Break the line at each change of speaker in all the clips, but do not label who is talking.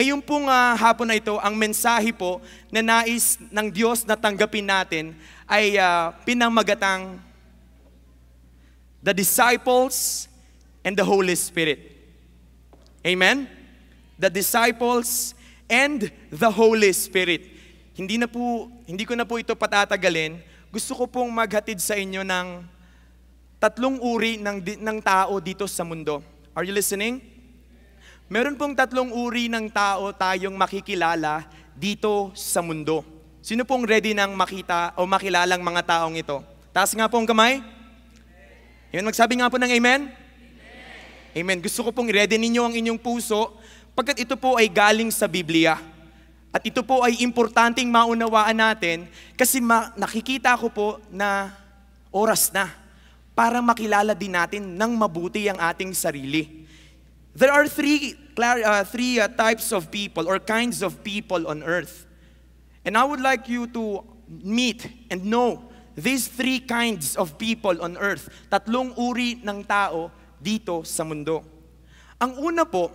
Ngayon pong hapon na ito, ang mensahe po na nais ng Diyos na tanggapin natin ay pinamagatang The Disciples and the Holy Spirit. Amen? The Disciples and the Holy Spirit. Hindi ko na po ito patatagalin. Gusto ko pong maghatid sa inyo ng tatlong uri ng tao dito sa mundo. Are you listening? Meron pong tatlong uri ng tao tayong makikilala dito sa mundo. Sino pong ready nang makita o makilalang mga taong ito? Taas nga pong kamay. Amen. Magsabi nga po ng amen. Amen. Gusto ko pong ready ninyo ang inyong puso pagkat ito po ay galing sa Biblia. At ito po ay importanteng maunawaan natin kasi nakikita ko po na oras na para makilala din natin ng mabuti ang ating sarili. There are three types of people or kinds of people on earth. And I would like you to meet and know these three kinds of people on earth. Tatlong uri ng tao dito sa mundo. Ang una po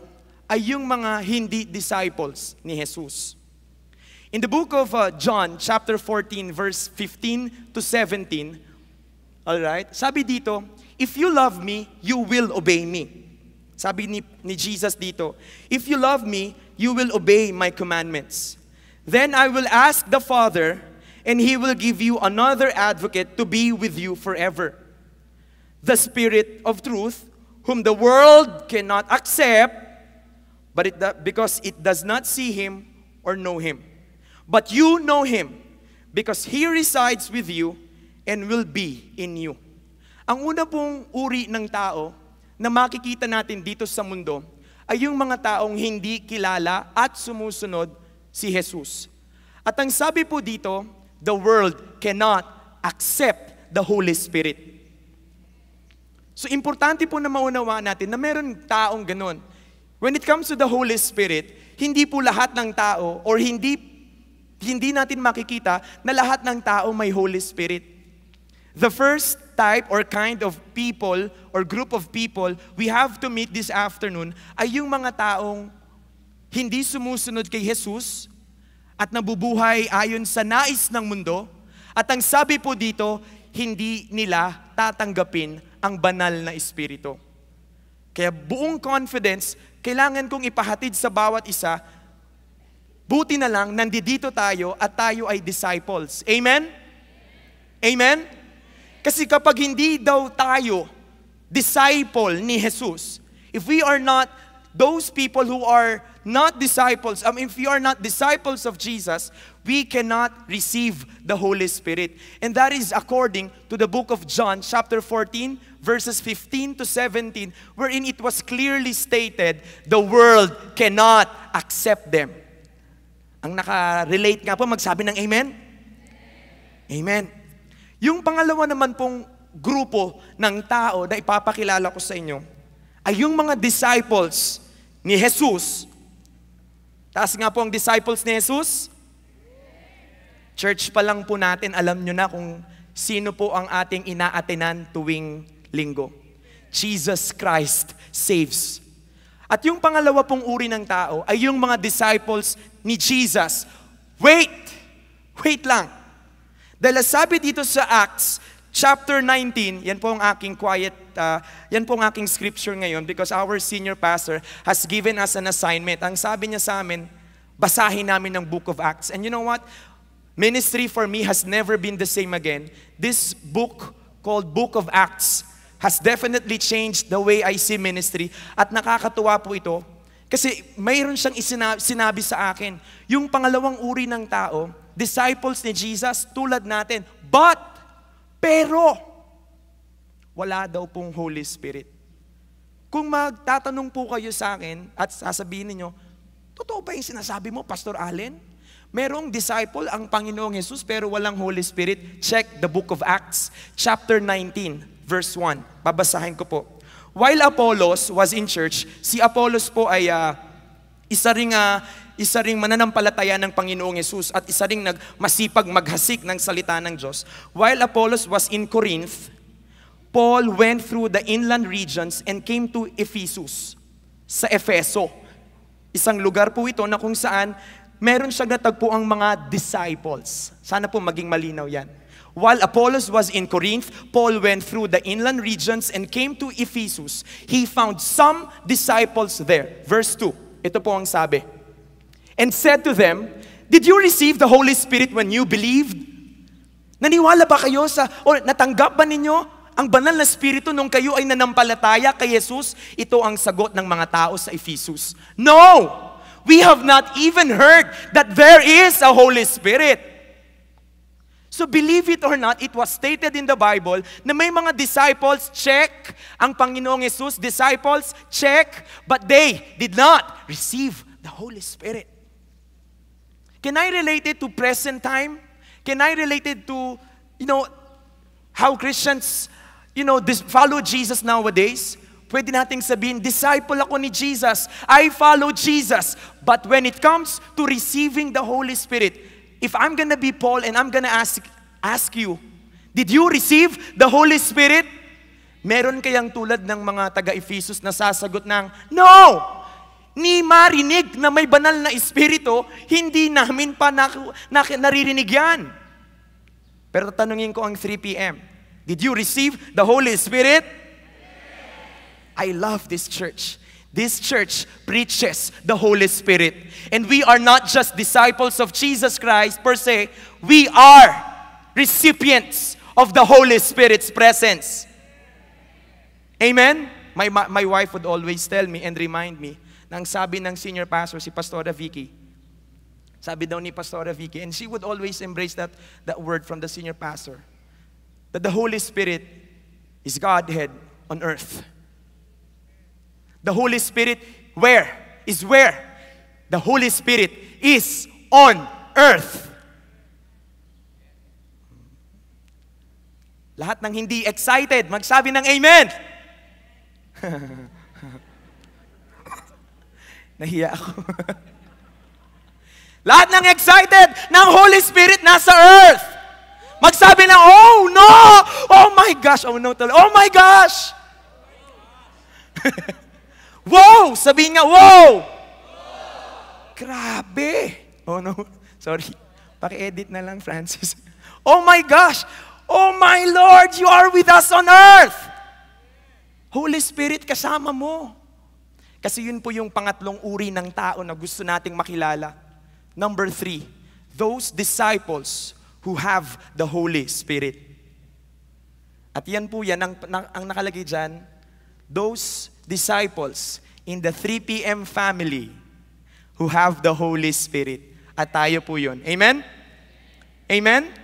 ay yung mga hindi disciples ni Jesus. In the book of John, chapter 14, verse 15 to 17, alright, sabi dito, if you love me, you will obey me. Sabi ni Jesus dito, if you love me, you will obey my commandments. Then I will ask the Father, and He will give you another advocate to be with you forever. The Spirit of truth, whom the world cannot accept, because it does not see Him or know Him. But you know Him, because He resides with you and will be in you. Ang una pong uri ng tao na makikita natin dito sa mundo ay yung mga taong hindi kilala at sumusunod si Jesus. At ang sabi po dito, the world cannot accept the Holy Spirit. So importante po na maunawaan natin na meron taong ganun. When it comes to the Holy Spirit, hindi po lahat ng tao or hindi natin makikita na lahat ng tao may Holy Spirit. The first type or kind of people or group of people we have to meet this afternoon ay yung mga taong hindi sumusunod kay Jesus at nabubuhay ayon sa nais ng mundo. At ang sabi po dito, hindi nila tatanggapin ang banal na Espiritu. Kaya buong confidence, kailangan kong ipahatid sa bawat isa, buti na lang nandito tayo at tayo ay disciples. Amen? Amen? Kasi kapag hindi daw tayo disciple ni Jesus, if we are not those people who are not disciples, if we are not disciples of Jesus, we cannot receive the Holy Spirit. And that is according to the book of John, chapter 14, verses 15 to 17, wherein it was clearly stated, the world cannot accept them. Ang naka-relate nga po, magsabi ng amen? Amen. Yung pangalawa naman pong grupo ng tao na ipapakilala ko sa inyo ay yung mga disciples ni Jesus. Taas nga po ang disciples ni Jesus. Church pa lang po natin, alam nyo na kung sino po ang ating inaatenan tuwing linggo. Jesus Christ saves. At yung pangalawa pong uri ng tao ay yung mga disciples ni Jesus. Wait lang. Dahil sabi dito sa Acts chapter 19, yan po ang aking yan po ang aking scripture ngayon because our senior pastor has given us an assignment. Ang sabi niya sa amin, basahin namin ang book of Acts. And you know what? Ministry for me has never been the same again. This book called Book of Acts has definitely changed the way I see ministry. At nakakatuwa po ito kasi mayroon siyang sinabi sa akin. Yung pangalawang uri ng tao, disciples ni Jesus, tulad natin. Pero, wala daw pong Holy Spirit. Kung magtatanong po kayo sa akin at sasabihin niyo, totoo ba yung sinasabi mo, Pastor Allen? Merong disciple ang Panginoong Jesus pero walang Holy Spirit. Check the book of Acts, chapter 19, verse 1. Babasahin ko po. While Apollos was in church, si Apollos po ay isa ring mananampalataya ng Panginoong Jesus at isa ring masipag maghasik ng salita ng Diyos. While Apollos was in Corinth, Paul went through the inland regions and came to Ephesus, sa Efeso. Isang lugar po ito na kung saan meron siyang natagpo ang mga disciples. Sana po maging malinaw yan. While Apollos was in Corinth, Paul went through the inland regions and came to Ephesus. He found some disciples there. Verse 2, ito po ang sabi. And said to them, did you receive the Holy Spirit when you believed? Naniwala ba kayo o natanggap ba ninyo ang banal na Espiritu nung kayo ay nanampalataya kay Jesus? Ito ang sagot ng mga tao sa Ephesus. No! We have not even heard that there is a Holy Spirit. So believe it or not, it was stated in the Bible na may mga disciples, check, ang Panginoong Jesus, disciples, check, but they did not receive the Holy Spirit. Can I relate it to present time? Can I relate it to, how Christians, follow Jesus nowadays? Pwede nating sabihin, disciple ako ni Jesus. I follow Jesus. But when it comes to receiving the Holy Spirit, if I'm gonna be Paul and I'm gonna ask you, did you receive the Holy Spirit? Meron kayang tulad ng mga taga-Ephesus na sasagot ng, no! Ni marinig na may banal na Espiritu, hindi namin pa naririnig yan. Pero tatanungin ko ang 3 p.m. Did you receive the Holy Spirit? I love this church. This church preaches the Holy Spirit. And we are not just disciples of Jesus Christ per se. We are recipients of the Holy Spirit's presence. Amen? My wife would always tell me and remind me, nang sabi ng senior pastor, si Pastora Vicky, sabi daw ni Pastora Vicky, and she would always embrace that word from the senior pastor, that the Holy Spirit is Godhead on earth. The Holy Spirit, where? Is where? The Holy Spirit is on earth. Lahat ng hindi excited, magsabi ng amen. Nahiya ako. Lahat ng excited ng Holy Spirit nasa earth. Magsabi ng, oh no! Oh my gosh! Oh no, oh my gosh! Wow! Sabihin nga, wow! Grabe! Oh no, sorry. Paki-edit na lang, Francis. Oh my gosh! Oh my Lord, you are with us on earth! Holy Spirit, kasama mo. Kasi yun po yung pangatlong uri ng tao na gusto nating makilala. Number 3, those disciples who have the Holy Spirit. At yan po yan, ang nakalagay dyan, those disciples in the 3 p.m. family who have the Holy Spirit. At tayo po yun. Amen? Amen?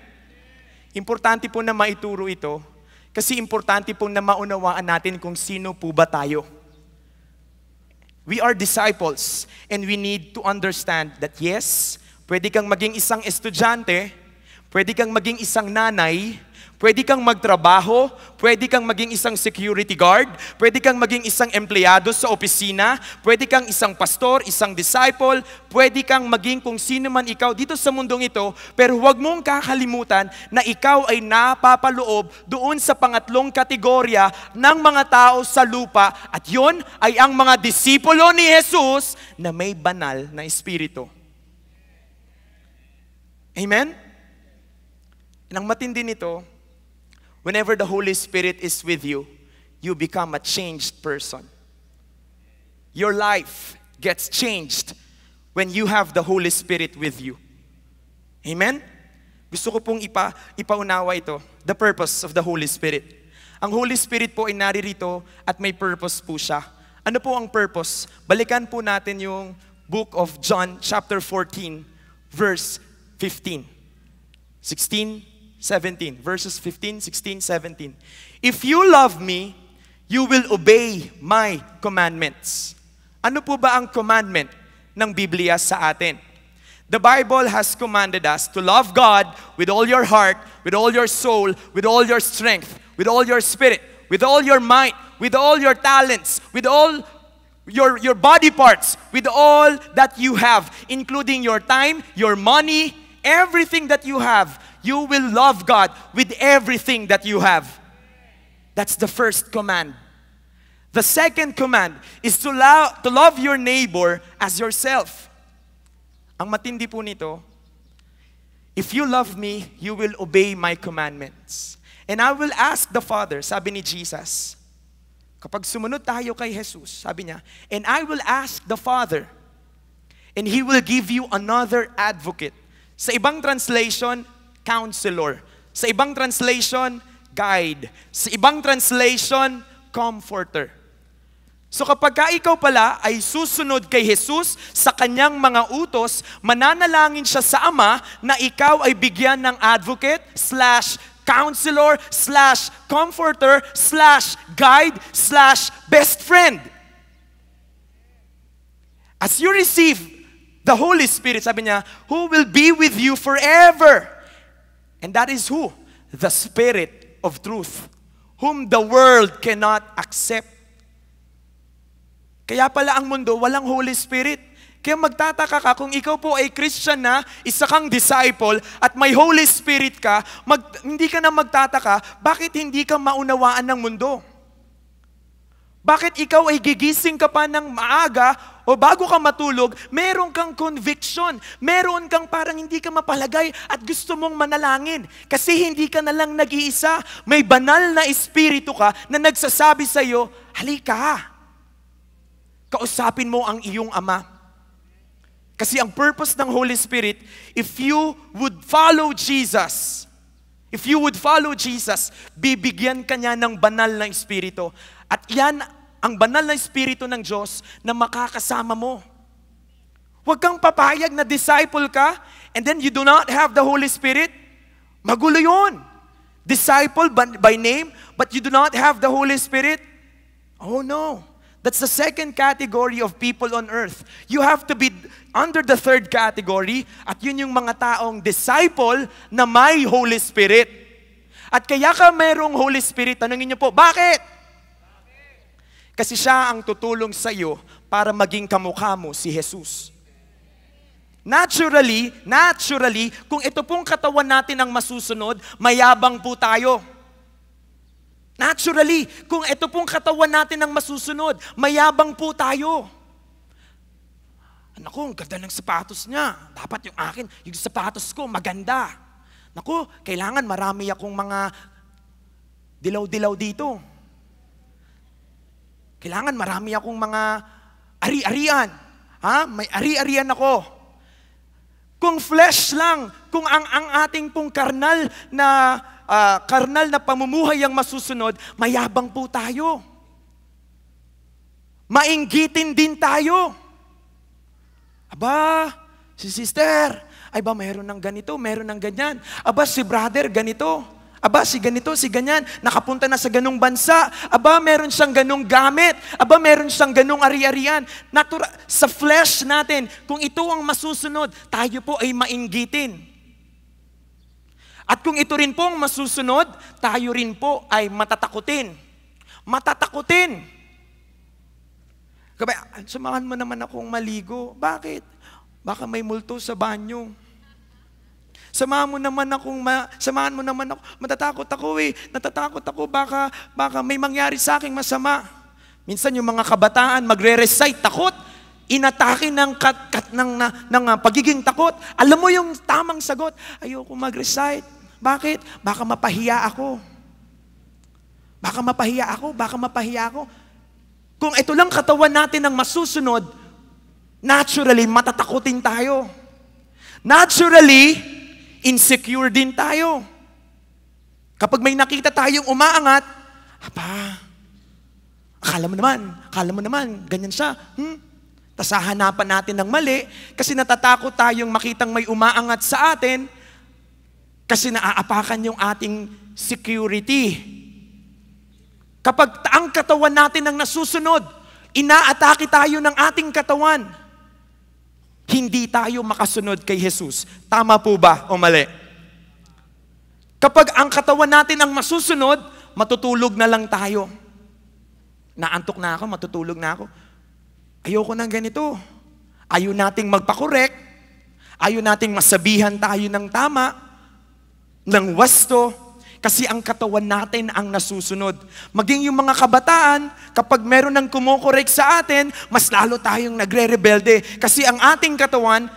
Importante po na maituro ito kasi importante po na maunawaan natin kung sino po ba tayo. We are disciples and we need to understand that yes, pwede kang maging isang estudyante, pwede kang maging isang nanay, pwede kang magtrabaho, pwede kang maging isang security guard, pwede kang maging isang empleyado sa opisina, pwede kang isang pastor, isang disciple, pwede kang maging kung sino man ikaw dito sa mundong ito, pero huwag mong kakalimutan na ikaw ay napapaloob doon sa pangatlong kategorya ng mga tao sa lupa at yon ay ang mga disipulo ni Jesus na may banal na espiritu. Amen? Nang matindi nito, whenever the Holy Spirit is with you, you become a changed person. Your life gets changed when you have the Holy Spirit with you. Amen? Gusto ko pong ipaunawa ito, the purpose of the Holy Spirit. Ang Holy Spirit po ay naririto at may purpose po siya. Ano po ang purpose? Balikan po natin yung book of John chapter 14, verse 15, 16, 17. Verses 15, 16, 17. If you love me, you will obey my commandments. Ano po ba ang commandment ng Biblia sa atin? The Bible has commanded us to love God with all your heart, with all your soul, with all your strength, with all your spirit, with all your might, with all your talents, with all your body parts, with all that you have, including your time, your money, everything that you have. You will love God with everything that you have. That's the first command. The second command is to love your neighbor as yourself. Ang matindi po nito, if you love me, you will obey my commandments. And I will ask the Father, sabi ni Jesus, kapag sumunod tayo kay Jesus, sabi niya, and I will ask the Father, and He will give you another advocate. Sa ibang translation, counselor. Sa ibang translation, guide. Sa ibang translation, comforter. So kapag ikaw pala ay susunod kay Jesus sa kanyang mga utos, mananalangin siya sa Ama na ikaw ay bigyan ng advocate / counselor / comforter / guide / best friend. As you receive the Holy Spirit, sabi niya, who will be with you forever. And that is who? The Spirit of truth, whom the world cannot accept. Kaya pala ang mundo, walang Holy Spirit. Kaya magtataka ka kung ikaw po ay Christian na, isa kang disciple, at may Holy Spirit ka, hindi ka na magtataka, bakit hindi ka maunawaan ng mundo? Bakit ikaw ay gigising ka pa ng maaga, o bago ka matulog, meron kang conviction, meron kang parang hindi ka mapalagay at gusto mong manalangin. Kasi hindi ka na lang nag-iisa, may banal na espiritu ka na nagsasabi sa iyo, halika. Kausapin mo ang iyong Ama. Kasi ang purpose ng Holy Spirit, if you would follow Jesus, bibigyan ka niya ng banal na espiritu. At yan ang banal na espiritu ng Diyos na makakasama mo. Huwag kang papayag na disciple ka and then you do not have the Holy Spirit. Magulo yun. Disciple by name, but you do not have the Holy Spirit. Oh no. That's the second category of people on earth. You have to be under the third category, at yun yung mga taong disciple na may Holy Spirit. At kaya ka merong Holy Spirit, tanungin niyo po, bakit? Kasi siya ang tutulong sa iyo para maging kamukha mo si Jesus. Naturally, kung ito pong katawan natin ang masusunod, mayabang po tayo. Naturally, kung ito pong katawan natin ang masusunod, mayabang po tayo. Naku, ang ganda ng sapatos niya. Dapat yung akin, yung sapatos ko, maganda. Naku, kailangan marami akong mga dilaw-dilaw dito. Kailangan marami akong mga ari-arian. May ari-arian ako. Kung flesh lang, kung ang ating pong karnal na pamumuhay ang masusunod, mayabang po tayo. Mainggitin din tayo. Aba, si sister, ay ba mayroon ng ganito, mayroon ng ganyan. Aba, si brother, ganito. Aba, si ganito, si ganyan. Nakapunta na sa ganung bansa. Aba, meron siyang ganung gamit. Aba, meron siyang ganung ari-arian. Sa flesh natin, kung ito ang masusunod, tayo po ay mainggitin. At kung ito rin po ang masusunod, tayo rin po ay matatakutin. Matatakutin. Kaya, samahan mo naman akong maligo. Bakit? Baka may multo sa banyo. Samahan mo naman ako, matatakot ako eh. Natatakot ako, baka may mangyari sa aking masama. Minsan yung mga kabataan magre-recite, takot. Inatake ng pagiging takot. Alam mo yung tamang sagot, ayoko mag-recite. Bakit? Baka mapahiya ako. Baka mapahiya ako. Kung ito lang katawan natin ang masusunod, naturally, matatakutin tayo. Naturally, insecure din tayo. Kapag may nakita tayong umaangat, akala mo naman, ganyan siya. Tas hahanapan natin ng mali kasi natatakot tayong makitang may umaangat sa atin kasi naaapakan yung ating security. Kapag ang katawan natin ang nasusunod, inaatake tayo ng ating katawan. Hindi tayo makasunod kay Jesus. Tama po ba o mali? Kapag ang katawan natin ang masusunod, matutulog na lang tayo. Naantok na ako, matutulog na ako. Ayoko ng ganito. Ayaw nating magpakorek. Ayaw nating masabihan tayo ng tama, ng wasto. Kasi ang katawan natin ang nasusunod. Maging yung mga kabataan, kapag meron ng kumukorek sa atin, mas lalo tayong nagre-rebelde. Kasi ang ating katawan,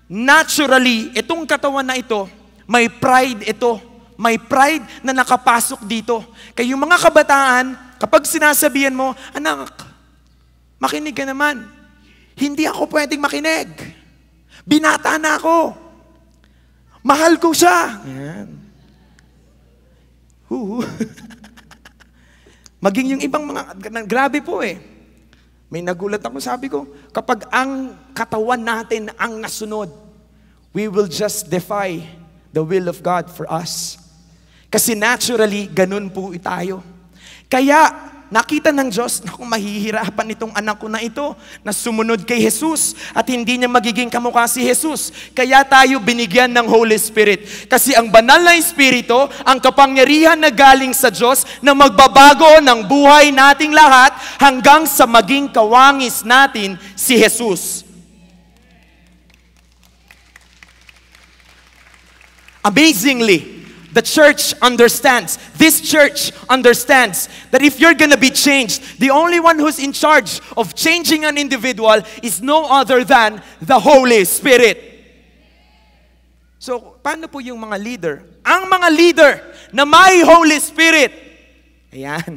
naturally, itong katawan na ito, may pride ito. May pride na nakapasok dito. Kaya yung mga kabataan, kapag sinasabihan mo, anak, makinig ka naman. Hindi ako pwedeng makinig. Binata na ako. Mahal ko siya. Yan. Maging yung ibang mga, grabe po eh. May nagulat ako, sabi ko, kapag ang katawan natin ang nasunod, we will just defy the will of God for us. Kasi naturally, ganun po tayo. Kaya, nakita ng Diyos na kung mahihirapan itong anak ko na ito na sumunod kay Jesus at hindi niya magiging kamukha si Jesus. Kaya tayo binigyan ng Holy Spirit. Kasi ang banal na Espiritu, ang kapangyarihan na galing sa Diyos na magbabago ng buhay nating lahat hanggang sa maging kawangis natin si Jesus. Amazingly, the church understands, this church understands that if you're gonna be changed, the only one who's in charge of changing an individual is no other than the Holy Spirit. So, paano po yung mga leader? Ang mga leader na may Holy Spirit, ayan.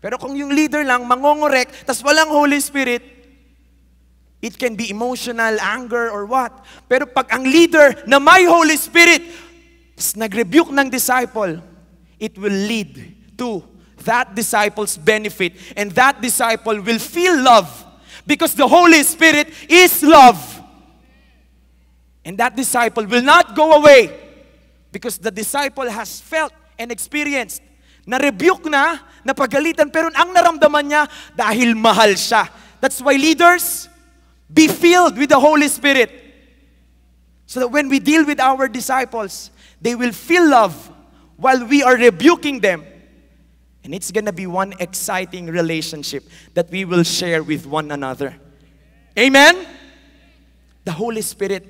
Pero kung yung leader lang, mangongorek, tas walang Holy Spirit, it can be emotional, anger, or what. Pero pag ang leader na may Holy Spirit, nag-rebuke ng disciple, it will lead to that disciple's benefit, and that disciple will feel love because the Holy Spirit is love. And that disciple will not go away because the disciple has felt and experienced, na-rebuke na, napagalitan, pero ang naramdaman niya dahil mahal siya. That's why leaders, be filled with the Holy Spirit so that when we deal with our disciples, they will feel love while we are rebuking them. And it's gonna be one exciting relationship that we will share with one another. Amen? The Holy Spirit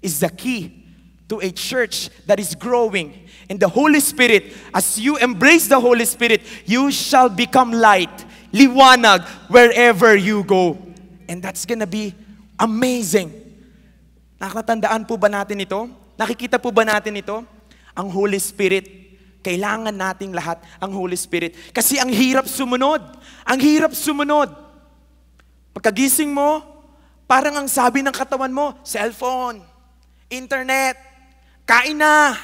is the key to a church that is growing. And the Holy Spirit, as you embrace the Holy Spirit, you shall become light, liwanag, wherever you go. And that's gonna be amazing. Nakatandaan po ba natin ito? Nakikita po ba natin ito? Ang Holy Spirit, kailangan nating lahat ang Holy Spirit. Kasi ang hirap sumunod. Ang hirap sumunod. Pagkagising mo, parang ang sabi ng katawan mo, cellphone, internet, kain na,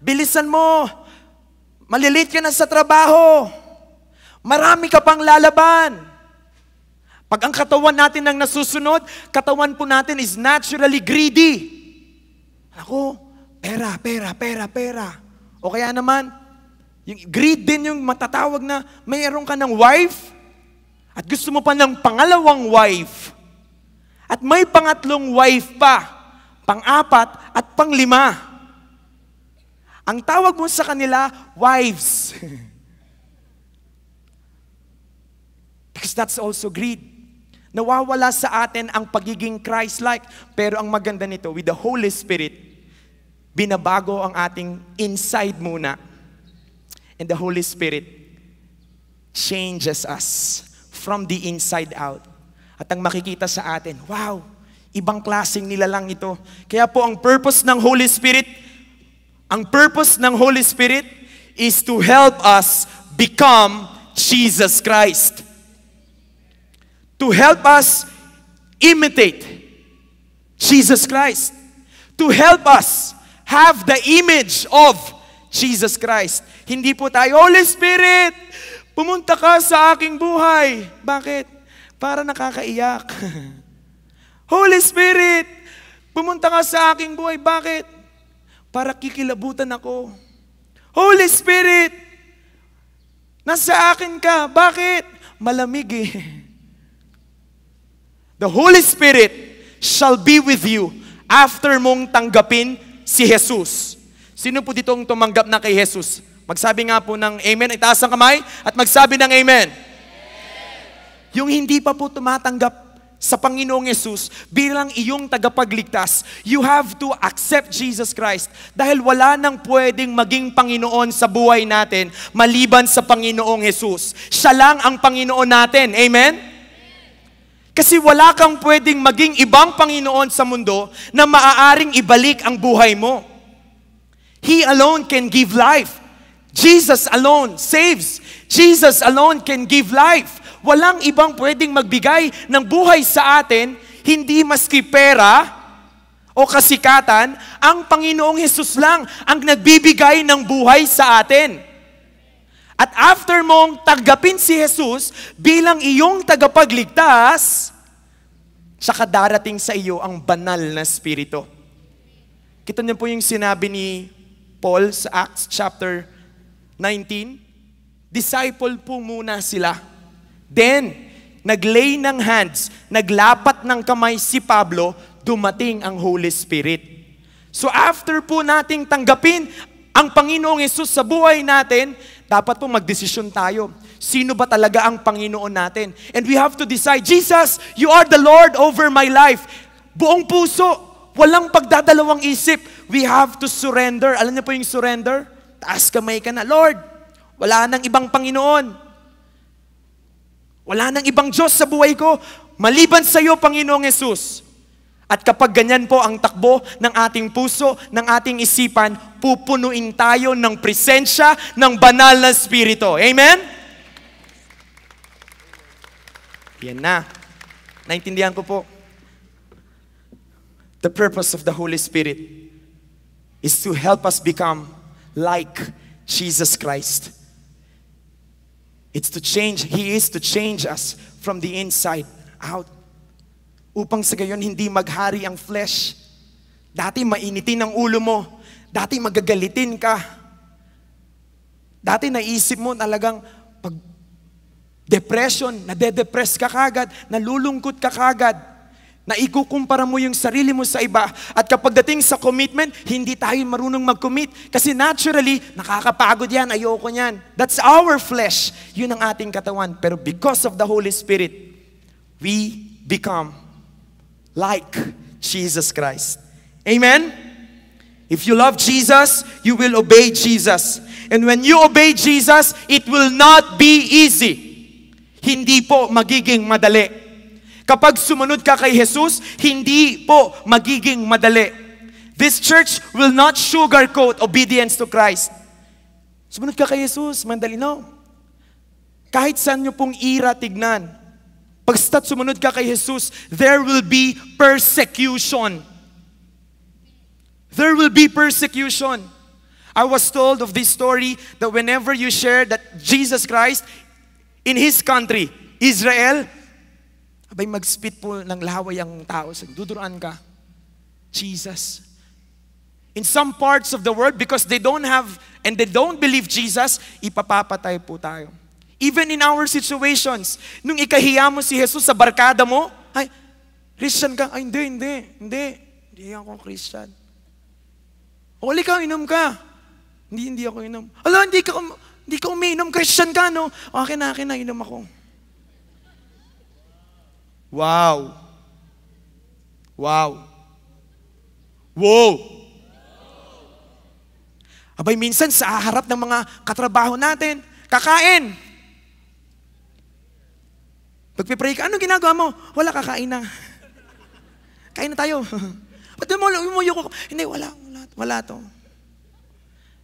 bilisan mo, malilate ka na sa trabaho, marami ka pang lalaban. Pag ang katawan natin ang nasusunod, katawan po natin is naturally greedy. Ako, pera, pera, pera, pera. O kaya naman, yung greed din yung matatawag na mayroon ka ng wife at gusto mo pa ng pangalawang wife at may pangatlong wife pa, pang-apat at pang-lima. Ang tawag mo sa kanila, wives. Because that's also greed. Nawawala sa atin ang pagiging Christ-like. Pero ang maganda nito, with the Holy Spirit, binabago ang ating inside muna. And the Holy Spirit changes us from the inside out. At ang makikita sa atin, wow, ibang klaseng nilalang ito. Kaya po ang purpose ng Holy Spirit, is to help us become Jesus Christ. To help us imitate Jesus Christ. To help us have the image of Jesus Christ. Hindi po tayo, Holy Spirit, pumunta ka sa aking buhay. Bakit? Para nakakaiyak. Holy Spirit, pumunta ka sa aking buhay. Bakit? Para kikilabutan ako. Holy Spirit, nasa akin ka. Bakit? Malamig eh. The Holy Spirit shall be with you after mong tanggapin si Jesus. Sino po ditong tumanggap na kay Jesus? Magsabi nga po ng amen. Itaas ang kamay at magsabi ng amen. Yung hindi pa po tumatanggap sa Panginoong Yesus bilang iyong tagapagligtas, you have to accept Jesus Christ. Dahil wala nang pwedeng maging Panginoon sa buhay natin maliban sa Panginoong Yesus. Siya lang ang Panginoon natin. Amen? Kasi wala kang pwedeng maging ibang Panginoon sa mundo na maaaring ibalik ang buhay mo. He alone can give life. Jesus alone saves. Jesus alone can give life. Walang ibang pwedeng magbigay ng buhay sa atin, hindi maski pera o kasikatan, ang Panginoong Hesus lang ang nagbibigay ng buhay sa atin. At after mong tanggapin si Jesus bilang iyong tagapagligtas, saka darating sa iyo ang banal na Espiritu. Kita niyo po yung sinabi ni Paul sa Acts chapter 19, disciple po muna sila. Then, naglay ng hands, naglapat ng kamay si Pablo, dumating ang Holy Spirit. So after po nating tanggapin ang Panginoong Yesus sa buhay natin, dapat po magdesisyon tayo. Sino ba talaga ang Panginoon natin? And we have to decide, Jesus, you are the Lord over my life. Buong puso, walang pagdadalawang isip. We have to surrender. Alam niyo po yung surrender? Taas kamay ka na, Lord, wala nang ibang Panginoon. Wala nang ibang Diyos sa buhay ko, maliban sa iyo, Panginoong Yesus. At kapag ganyan po ang takbo ng ating puso, ng ating isipan, pupunuin tayo ng presensya ng banal na Espiritu. Amen? Yan na. Naintindihan ko po. The purpose of the Holy Spirit is to help us become like Jesus Christ. It's to change, He is to change us from the inside out. Upang sa gayon hindi maghari ang flesh. Dati mainitin ang ulo mo. Dati magagalitin ka. Dati naisip mo talagang pag depression, nade-depress ka kagad, nalulungkot ka kagad. Naikukumpara mo yung sarili mo sa iba. At kapag dating sa commitment, hindi tayo marunong mag-commit. Kasi naturally, nakakapagod yan, ayoko niyan. That's our flesh. Yun ang ating katawan. Pero because of the Holy Spirit, we become like Jesus Christ. Amen? If you love Jesus, you will obey Jesus. And when you obey Jesus, it will not be easy. Hindi po magiging madali. Kapag sumunod ka kay Jesus, hindi po magiging madali. This church will not sugarcoat obedience to Christ. Sumunod ka kay Jesus, madali, no? Kahit saan nyo pong ira tignan, pagsta't sumunod ka kay Jesus, there will be persecution. There will be persecution. I was told of this story that whenever you share that Jesus Christ in His country, Israel, abay mag-spit po ng laway ang tao. Duduruan ka. Jesus. In some parts of the world, because they don't have and they don't believe Jesus, ipapapatay po tayo. Even in our situations, nung ikahiya mo si Jesus sa barkada mo, ay, Christian ka? Ay, hindi ako Christian. O, ka, inom ka. Hindi ako inom. Ala, hindi ka umiinom, Christian ka, no? Akin na, inom ako. Wow. Wow. Wow. Abay, minsan sa harap ng mga katrabaho natin, kakain. Pagpipray ka, anong ginagawa mo? Wala, kakain na. Kain na tayo. Ba't mo ko? Hindi, wala to.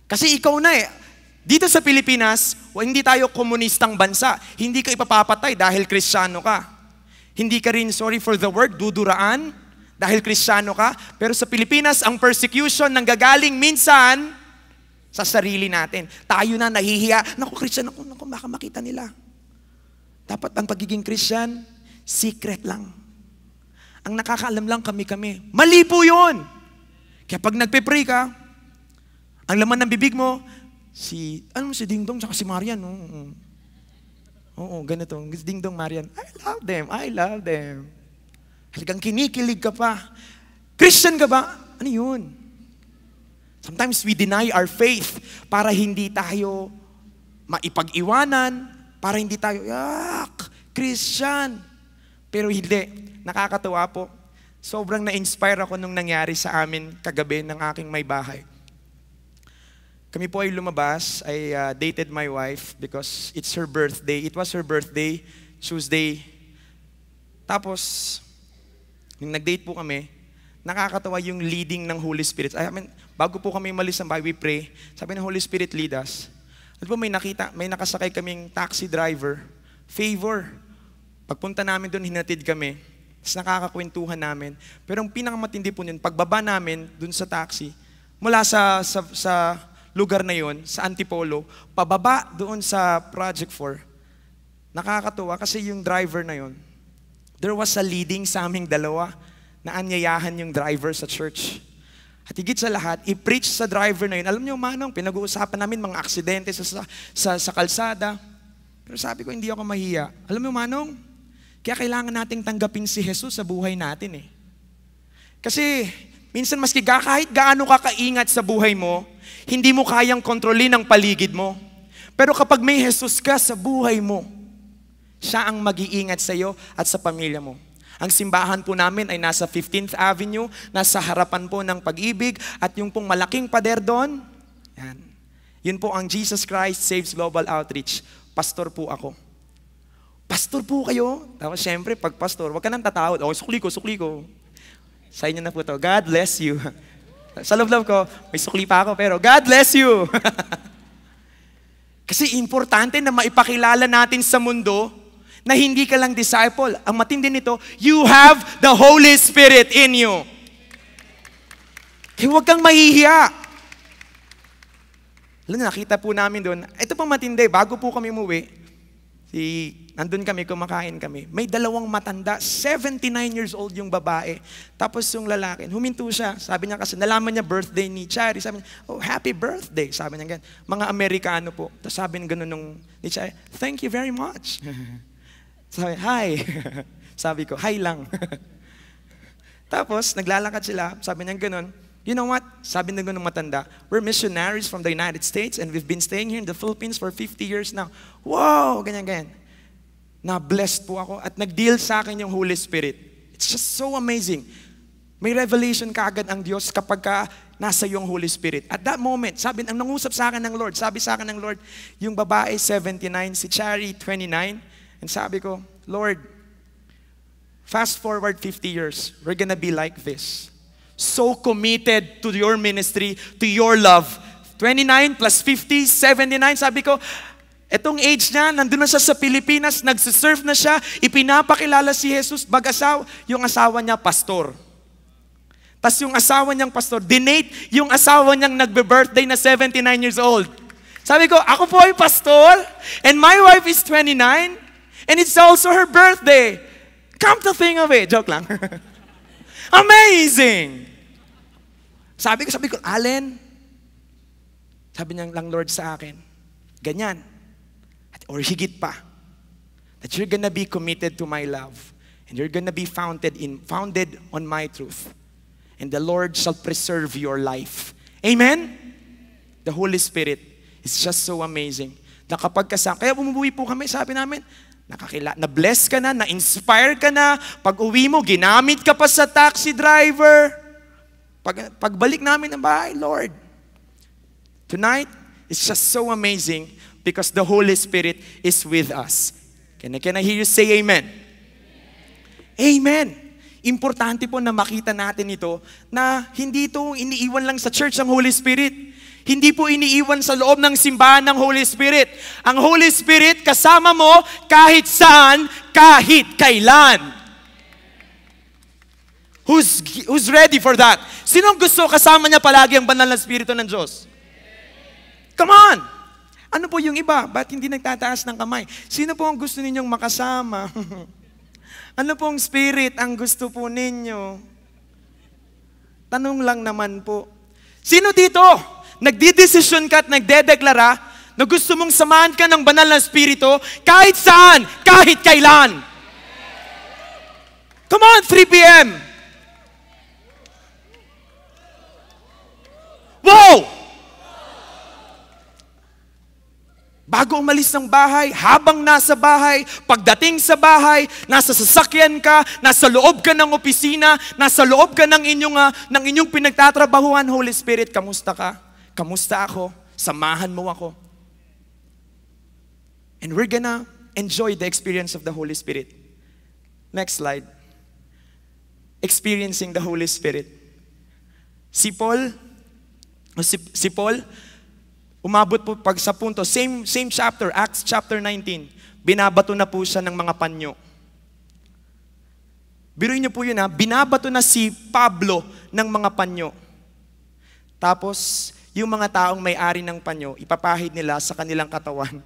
Kasi ikaw na eh. Dito sa Pilipinas, hindi tayo komunistang bansa. Hindi ka ipapapatay dahil Kristiyano ka. Hindi ka rin, sorry for the word, duduraan dahil Kristiyano ka. Pero sa Pilipinas, ang persecution nanggagaling minsan sa sarili natin. Tayo na nahihiya. Naku, Christian ako, baka makita nila. Dapat ang pagiging Christian, secret lang. Ang nakakaalam lang kami. Mali po yun. Kaya pag nagpe-pray ka, ang laman ng bibig mo, si Dingdong tsaka si Marian. Oo, ganito. Dingdong, Marian. I love them. Halagang kinikilig ka pa. Christian ka ba? Ano yun? Sometimes we deny our faith para hindi tayo maipag-iwanan, para hindi tayo, Christian. Pero hindi. nakakatuwa po. Sobrang na-inspire ako nung nangyari sa amin kagabi ng aking may bahay. Kami po ay lumabas. I dated my wife because it's her birthday. It was her birthday, Tuesday. Tapos, nung nag-date po kami, nakakatawa yung leading ng Holy Spirit. Bago po kami malis ng bahay, we pray. Sabi ng Holy Spirit, lead us. At po may nakasakay kaming taxi driver. Favor. Pagpunta namin doon, hinatid kami. Tapos nakakakwentuhan namin. Pero ang pinakamatindi po yun, pagbaba namin doon sa taxi, mula sa lugar na yun, sa Antipolo, pababa doon sa Project 4, nakakatuwa kasi yung driver na yun, there was a leading sa aming dalawa na anyayahan yung driver sa church. At higit sa lahat, i-preach sa driver na yun. Alam niyo, Manong, pinag-uusapan namin mga aksidente sa kalsada. Pero sabi ko, hindi ako mahiya. Alam niyo, Manong, kaya kailangan nating tanggapin si Jesus sa buhay natin eh. Kasi, minsan maski kahit gaano ka kaingat sa buhay mo, hindi mo kayang kontrolin ang paligid mo. Pero kapag may Jesus ka sa buhay mo, siya ang mag-iingat sa iyo at sa pamilya mo. Ang simbahan po namin ay nasa 15th Avenue, nasa harapan po ng Pag-ibig, at yung pong malaking pader doon, yan. Yun po ang Jesus Christ Saves Global Outreach. Pastor po ako. Pastor po kayo? Tapos syempre, pag pastor, huwag ka nang tatawad. Oh, sukli ko. Sa inyo na po to. God bless you. Sa love ko, may sukli pa ako, pero God bless you. Kasi importante na maipakilala natin sa mundo na hindi ka lang disciple. Ang matindi nito, you have the Holy Spirit in you. Kaya huwag kang mahihiya. Alam na, nakita po namin doon. Ito pang matindi, bago po kami umuwi, nandun kami, kumakain kami. May dalawang matanda, 79 years old yung babae. Tapos yung lalaki, huminto siya. Sabi niya kasi, nalaman niya birthday ni Chari. Sabi niya, oh, happy birthday. Sabi niya ganyan. Mga Amerikano po. Tapos sabi niya ganun ni Chari, thank you very much. Sabi, hi. Sabi ko, hi lang. Tapos, naglalakad sila. Sabi niya ganun, you know what? Sabi na ganun matanda, we're missionaries from the United States and we've been staying here in the Philippines for 50 years now. Wow! Ganyan. Na-blessed po ako at nag-deal sa akin yung Holy Spirit. It's just so amazing. May revelation kaagad ang Diyos kapag nasa yung Holy Spirit. At that moment, ang nangusap sa akin ng Lord, sabi sa akin ng Lord, yung babae 79, si Chari 29, and sabi ko, Lord, fast forward 50 years, we're gonna be like this. So committed to your ministry, to your love. 29 plus 50, 79, sabi ko, etong age niya, nandun na siya sa Pilipinas, nagsisurf na siya, ipinapakilala si Jesus, yung asawa niya, pastor. Tapos yung asawa niyang pastor, dinate yung asawa niyang nagbe-birthday na 79 years old. Sabi ko, ako po ay pastor, and my wife is 29, and it's also her birthday. Come to think of it. Joke lang. Amazing! Sabi ko, Allen, sabi niya lang Lord sa akin, ganyan, or higit pa, that you're gonna be committed to my love, and you're gonna be founded on my truth, and the Lord shall preserve your life. Amen? The Holy Spirit is just so amazing. Na kapag kasama, kaya bumubuhay po kami, sabi namin, na-bless ka na, na-inspire ka na, pag uwi mo, ginamit ka pa sa taxi driver. Pagbalik namin ng bahay, Lord, tonight, it's just so amazing because the Holy Spirit is with us. Can I hear you say amen? Amen. Importante po na makita natin ito na hindi ito iniiwan lang sa church ang Holy Spirit. Hindi po iniiwan sa loob ng simbahan ng Holy Spirit. Ang Holy Spirit kasama mo kahit saan, kahit kailan. Who's ready for that? Sinong gusto kasama niya palagi ang banal na Espiritu ng Diyos? Come on! Ano po yung iba? Ba't hindi nagtataas ng kamay? Sino po ang gusto ninyong makasama? Ano pong spirit ang gusto po ninyo? Tanong lang naman po. Sino dito? Nagdidesisyon ka at nagdedeklara na gusto mong samahan ka ng banal na Espiritu kahit saan, kahit kailan. Come on, 3 p.m. Wow! Bago umalis ng bahay, habang nasa bahay, pagdating sa bahay, nasa sasakyan ka, nasa loob ka ng opisina, nasa loob ka ng inyong pinagtatrabahuan. Holy Spirit, kamusta ka? Kamusta ako? Samahan mo ako. And we're gonna enjoy the experience of the Holy Spirit. Next slide. Experiencing the Holy Spirit. Si Paul, umabot po pag sa punto, same chapter, Acts chapter 19, binabato na po siya ng mga panyo. Biruin niyo po yun binabato na si Pablo ng mga panyo. Tapos, yung mga taong may-ari ng panyo, ipapahid nila sa kanilang katawan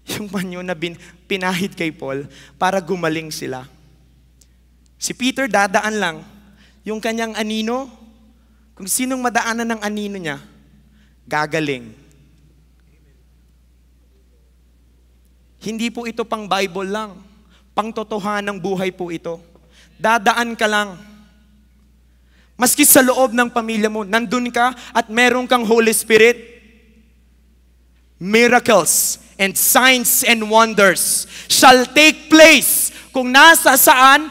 yung panyo na pinahid kay Paul para gumaling sila. Si Peter dadaan lang, yung kanyang anino, kung sinong madaanan ng anino niya, gagaling. Hindi po ito pang Bible lang. Pang totohanang buhay po ito. Dadaan ka lang. Maski sa loob ng pamilya mo, nandun ka at meron kang Holy Spirit, miracles and signs and wonders shall take place kung nasaan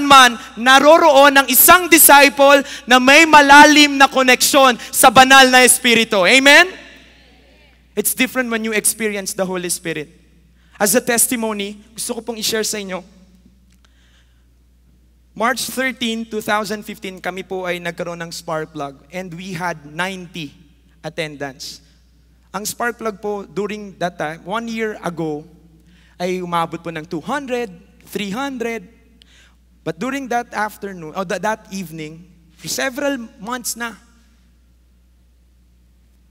man naroroon ng isang disciple na may malalim na koneksyon sa banal na Espiritu. Amen? It's different when you experience the Holy Spirit. As a testimony, gusto ko pong i-share sa inyo. March 13, 2015, kami po ay nagkaroon ng spark plug and we had 90 attendance. Ang spark plug po during that time, 1 year ago, ay umabot po ng 200, 300. But during that afternoon, or that evening, for several months na,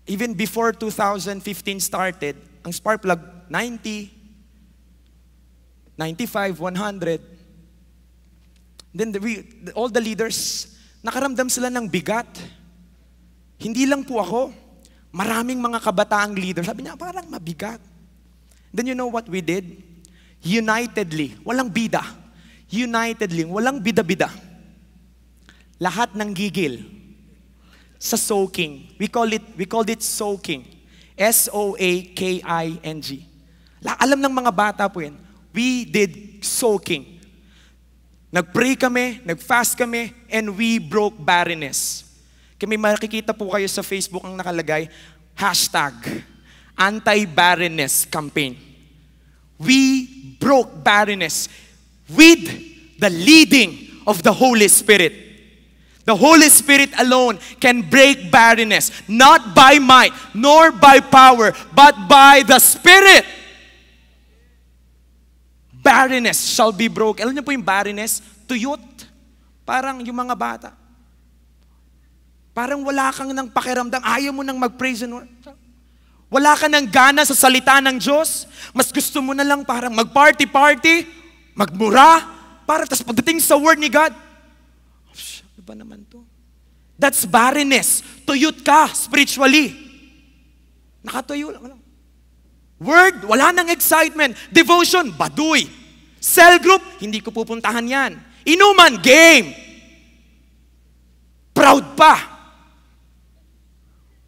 even before 2015 started, ang spark plug, 90, 95, 100. Then all the leaders, nakaramdam sila ng bigat. Hindi lang po ako. Maraming mga kabataang leaders. Sabi niya, parang mabigat. Then you know what we did? Unitedly, walang bida. Unitedly, walang bida-bida. Lahat ng gigil sa soaking. We called it soaking. S-O-A-K-I-N-G. Alam ng mga bata po yan. We did soaking. Nag-pray kami, nag-fast kami, and we broke barrenness. Kami makikita po kayo sa Facebook ang nakalagay, #Anti-Barrenness Campaign. We broke barrenness with the leading of the Holy Spirit. The Holy Spirit alone can break barrenness, not by might, nor by power, but by the Spirit. Barrenness shall be broken. Alam niyo po yung barrenness? Tuyot. Parang yung mga bata. Parang wala kang nang pakiramdam. Ayaw mo nang mag-praise and worship. Wala ka nang gana sa salita ng Diyos. Mas gusto mo na lang parang mag-party-party, magmura, para tas pagdating sa word ni God, ano ba naman to? That's barrenness. Tuyot ka spiritually. Nakatuyo lang. Word, wala nang excitement. Devotion, baduy. Cell group, hindi ko pupuntahan yan. Inuman, game. Proud pa.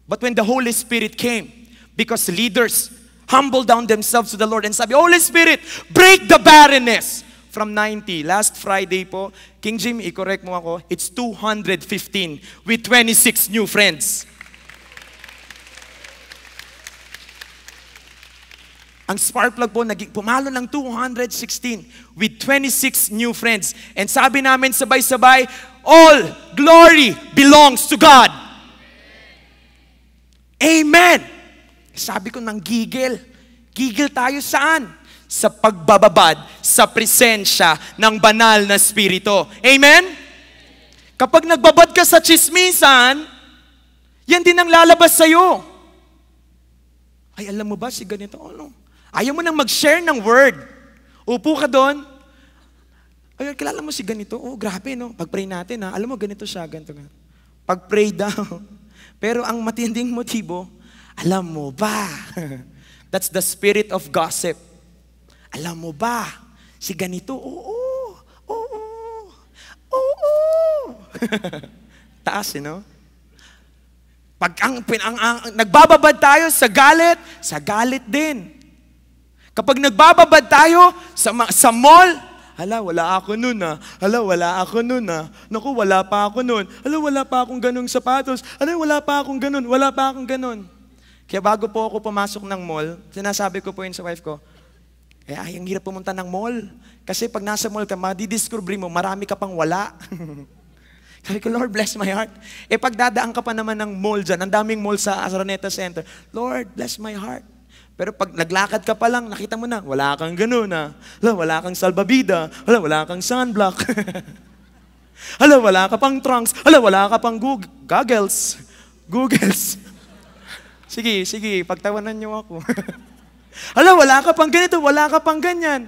But when the Holy Spirit came, because leaders humbled down themselves to the Lord and sabi, Holy Spirit, break the barrenness. From 90, last Friday po, King Jim, i-correct mo ako, it's 215 with 26 new friends. Ang spark plug po, pumalo ng 216 with 26 new friends. And sabi namin sabay-sabay, all glory belongs to God. Amen. Sabi ko nang gigil. Gigil tayo saan? Sa pagbababad, sa presensya ng banal na Espiritu. Amen? Kapag nagbabad ka sa chismisan, yan din ang lalabas sa'yo. Ay, alam mo ba si ganito? Ano? Ayaw mo nang mag-share ng word. Upo ka doon. Ay, kilala mo si ganito? Oh, grabe, no? Pag-pray natin, ha? Alam mo, ganito siya, ganito. Pag-pray daw. Pero ang matinding motibo, alam mo ba? That's the spirit of gossip. Alam mo ba? Si ganito, oo. Taas, no? Pag nagbababad tayo sa galit din. Kapag nagbababad tayo sa mall, hala, wala ako nun ah. Hala, wala ako nun ah. Naku, wala pa ako nun. Hala, wala pa akong ganung sapatos. Hala, wala pa akong ganun. Wala pa akong ganun. Kaya bago po ako pumasok ng mall, sinasabi ko po yun sa wife ko, ay, ang hirap pumunta ng mall. Kasi pag nasa mall ka, madidiscover mo, marami ka pang wala. Sabi ko, Lord, bless my heart. Pag dadaan ka pa naman ng mall dyan, ang daming mall sa Araneta Center, Lord, bless my heart. Pero pag naglakad ka pa lang, nakita mo na, wala kang ganun ah. Hala, wala kang salbabida. Hala, wala kang sunblock. Hala, wala ka pang trunks. Hala, wala ka pang goggles. Sige, pagtawanan niyo ako. Hala, wala ka pang ganito, wala ka pang ganyan.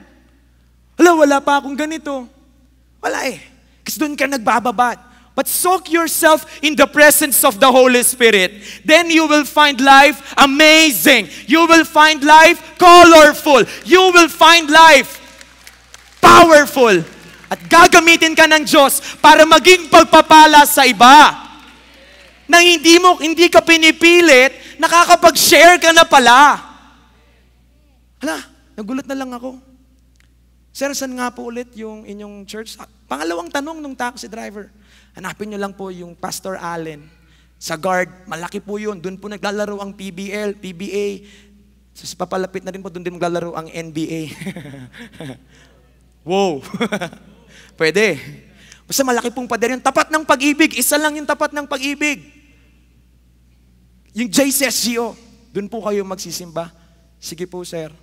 Hala, wala pa akong ganito. Wala eh. Kasi doon ka nagbababad. But soak yourself in the presence of the Holy Spirit. Then you will find life amazing. You will find life colorful. You will find life powerful. At gagamitin ka ng Diyos para maging pagpapala sa iba. Nang hindi ka pinipilit, nakakapag-share ka na pala. Hala, nagulat na lang ako. Sir, saan nga po ulit yung inyong church? Pangalawang tanong nung taxi driver. Hanapin nyo lang po yung Pastor Allen. Sa guard, malaki po yun. Doon po naglalaro ang PBL, PBA. So, papalapit na rin po, doon din maglalaro ang NBA. Wow! Pwede. Basta malaki pong pader yun. Tapat ng pag-ibig. Isa lang yung tapat ng pag-ibig. Yung JCSGO. Doon po kayo magsisimba. Sige po, sir.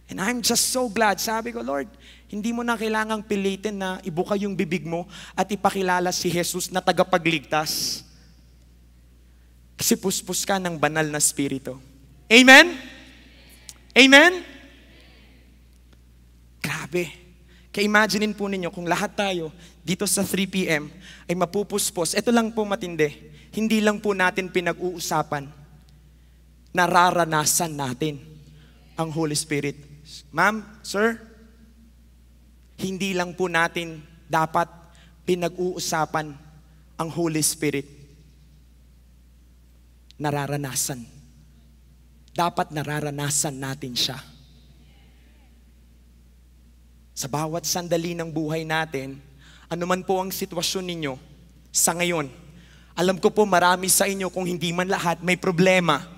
And I'm just so glad. Sabi ko, Lord, hindi mo na kailangang pilitin na ibuka yung bibig mo at ipakilala si Jesus na tagapagligtas. Kasi puspos ka ng banal na spirito. Amen? Amen? Grabe. Kaya imaginein po ninyo kung lahat tayo dito sa 3 p.m. ay mapupuspos. Ito lang po matindi. Hindi lang po natin pinag-uusapan. Nararanasan natin ang Holy Spirit. Ma'am, sir, hindi lang po natin dapat pinag-uusapan ang Holy Spirit. Nararanasan. Dapat nararanasan natin siya. Sa bawat sandali ng buhay natin, anuman po ang sitwasyon ninyo sa ngayon, alam ko po marami sa inyo kung hindi man lahat may problema.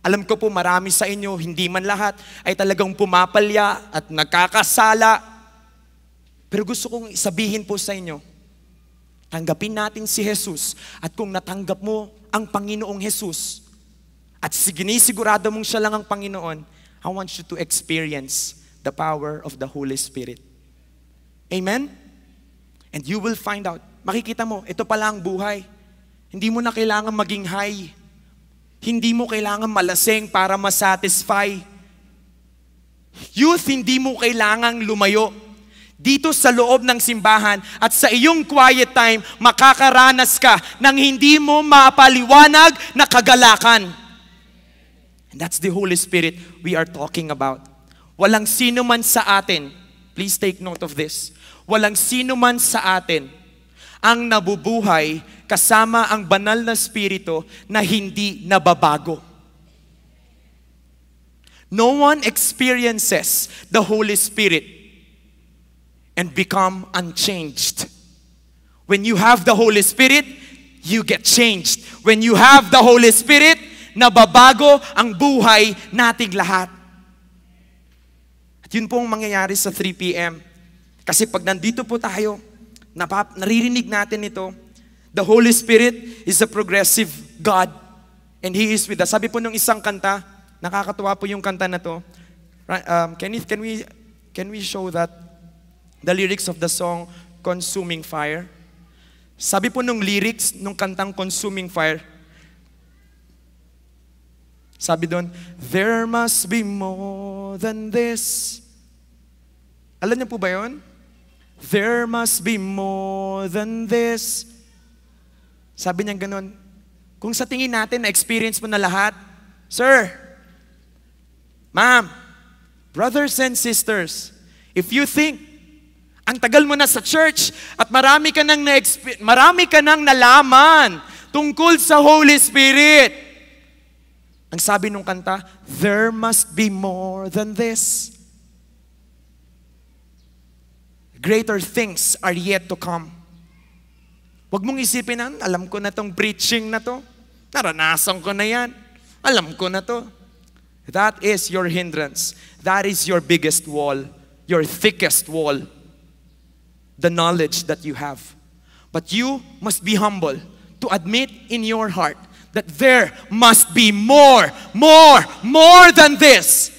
Alam ko po marami sa inyo, hindi man lahat, ay talagang pumapalya at nagkakasala. Pero gusto kong sabihin po sa inyo, tanggapin natin si Jesus. At kung natanggap mo ang Panginoong Jesus, at sigurado mong siya lang ang Panginoon, I want you to experience the power of the Holy Spirit. Amen? And you will find out, makikita mo, ito pala ang buhay. Hindi mo na kailangan maging high. Hindi mo kailangan malasing para masatisfy. Youth, hindi mo kailangang lumayo. Dito sa loob ng simbahan at sa iyong quiet time, makakaranas ka ng hindi mo mapaliwanag na kagalakan. And that's the Holy Spirit we are talking about. Walang sino man sa atin, please take note of this, walang sino man sa atin ang nabubuhay kasama ang banal na spirito na hindi nababago. No one experiences the Holy Spirit and become unchanged. When you have the Holy Spirit, you get changed. When you have the Holy Spirit, nababago ang buhay nating lahat. At yun pong mangyayari sa 3 p.m. Kasi pag nandito po tayo, naririnig natin ito, the Holy Spirit is a progressive God and He is with us. Sabi po nung isang kanta, nakakatuwa po yung kanta na to. Can we show that? The lyrics of the song, Consuming Fire. Sabi po nung lyrics, nung kantang Consuming Fire, sabi doon, there must be more than this. Alam niyo po ba yun? There must be more than this. Sabi niya ganun, kung sa tingin natin, na-experience mo na lahat, sir, ma'am, brothers and sisters, if you think, ang tagal mo na sa church at marami ka nang nalaman tungkol sa Holy Spirit. Ang sabi nung kanta, there must be more than this. Greater things are yet to come. Huwag mong isipin na, alam ko na tong preaching na to. Naranasan ko na yan. Alam ko na to. That is your hindrance. That is your biggest wall. Your thickest wall. The knowledge that you have. But you must be humble to admit in your heart that there must be more than this.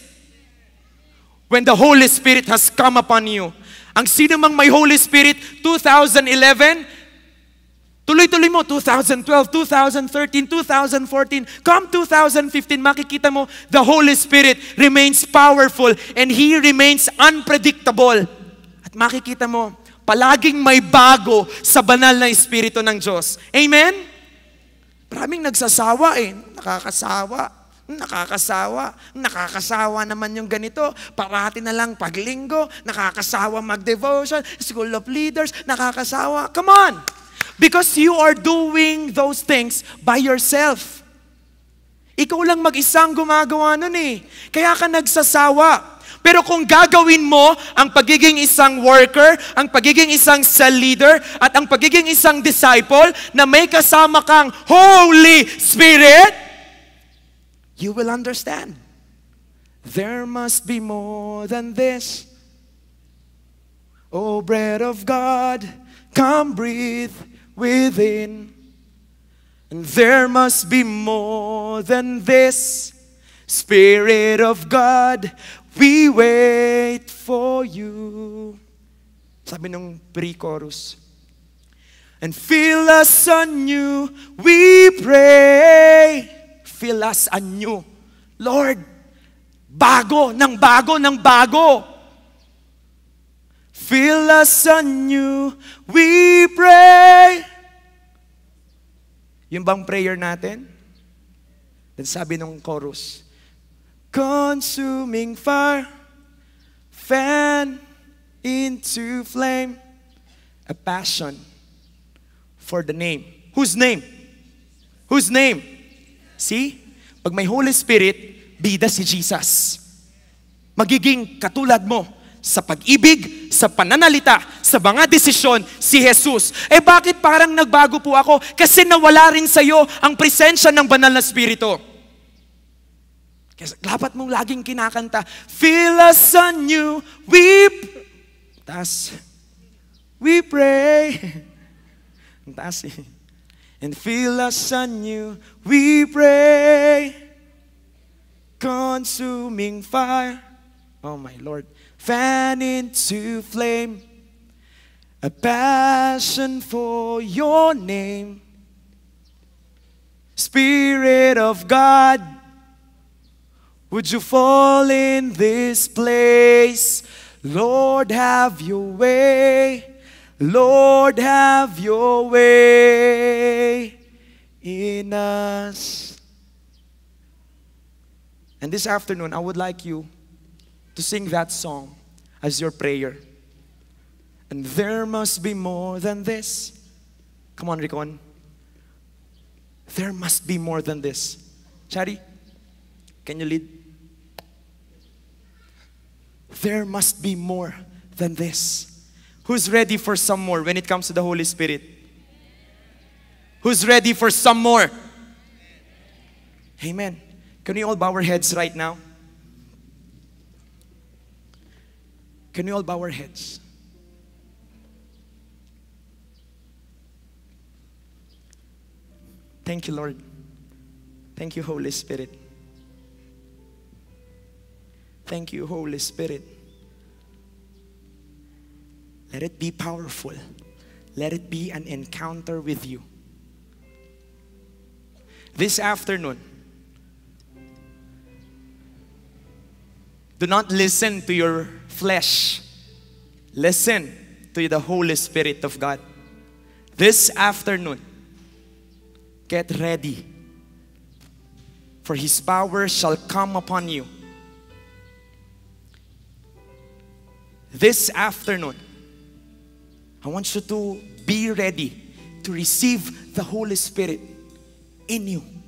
When the Holy Spirit has come upon you. Ang sino mang may Holy Spirit, 2011, tuloy-tuloy mo, 2012, 2013, 2014, come 2015, makikita mo, the Holy Spirit remains powerful and He remains unpredictable. At makikita mo, palaging may bago sa banal na Espiritu ng Diyos. Amen? Maraming nagsasawa Nakakasawa naman yung ganito. Parati na lang paglinggo, nakakasawa mag-devotion, school of leaders, nakakasawa. Come on! Because you are doing those things by yourself. Ikaw lang mag-isang gumagawa nun eh. Kaya ka nagsasawa. Pero kung gagawin mo ang pagiging isang worker, ang pagiging isang cell leader, at ang pagiging isang disciple na may kasama kang Holy Spirit, you will understand. There must be more than this. Oh, bread of God, come breathe within. And there must be more than this. Spirit of God, we wait for you. Sabi nung pre-chorus. And fill us anew, we pray. Fill us anew. Lord, bago. Fill us anew, we pray. Yung bang prayer natin? Then sabi nung chorus, consuming fire, fan into flame, a passion for the name. Whose name? Whose name? See? Pag may Holy Spirit, bida si Jesus. Magiging katulad mo sa pag-ibig, sa pananalita, sa mga desisyon, si Jesus. Eh bakit parang nagbago po ako? Kasi nawala rin sa'yo ang presensya ng banal na Espiritu. Kasi dapat mong laging kinakanta, fill us anew, we pray. Ang taas eh. And fill us anew, we pray. Consuming fire, oh my Lord, fan into flame, a passion for your name. Spirit of God, would you fall in this place? Lord, have your way. Lord, have your way in us. And this afternoon, I would like you to sing that song as your prayer. And there must be more than this. Come on, Ricon. There must be more than this. Chari, can you lead? There must be more than this. Who's ready for some more when it comes to the Holy Spirit? Who's ready for some more? Amen. Can we all bow our heads right now? Can we all bow our heads? Thank you, Lord. Thank you, Holy Spirit. Thank you, Holy Spirit. Let it be powerful. Let it be an encounter with you. This afternoon, do not listen to your flesh. Listen to the Holy Spirit of God. This afternoon, get ready, for His power shall come upon you. This afternoon, I want you to be ready to receive the Holy Spirit. in you.